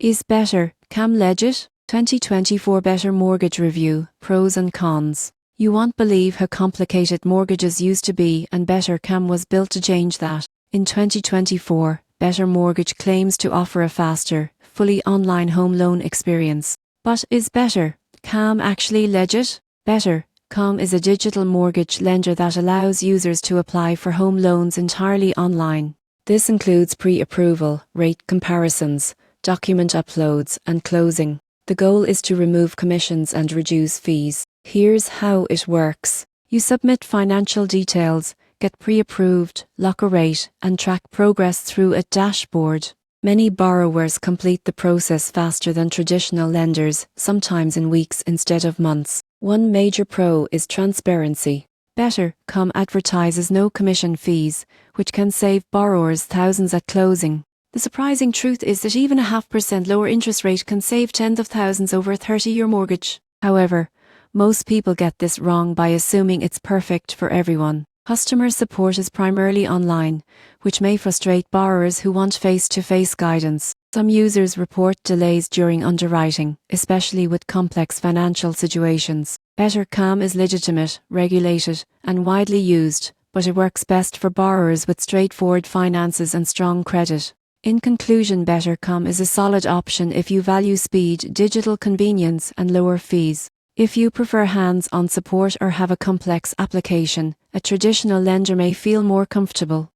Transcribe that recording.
Is Better Cam legit? 2024 Better Mortgage Review, Pros and Cons. You won't believe how complicated mortgages used to be, and Better Cam was built to change that. In 2024, Better Mortgage claims to offer a faster, fully online home loan experience. But is Better Cam actually legit? Better Cam is a digital mortgage lender that allows users to apply for home loans entirely online. This includes pre-approval, rate comparisons, document uploads, and closing. The goal is to remove commissions and reduce fees. Here's how it works. You submit financial details, get pre-approved, lock a rate, and track progress through a dashboard. Many borrowers complete the process faster than traditional lenders, sometimes in weeks instead of months. One major pro is transparency. Better Cam advertises no commission fees, which can save borrowers thousands at closing. The surprising truth is that even a 0.5% lower interest rate can save tens of thousands over a 30-year mortgage. However, most people get this wrong by assuming it's perfect for everyone. Customer support is primarily online, which may frustrate borrowers who want face-to-face guidance. Some users report delays during underwriting, especially with complex financial situations. Better Cam is legitimate, regulated, and widely used, but it works best for borrowers with straightforward finances and strong credit. In conclusion, Better Cam is a solid option if you value speed, digital convenience, and lower fees. If you prefer hands-on support or have a complex application, a traditional lender may feel more comfortable.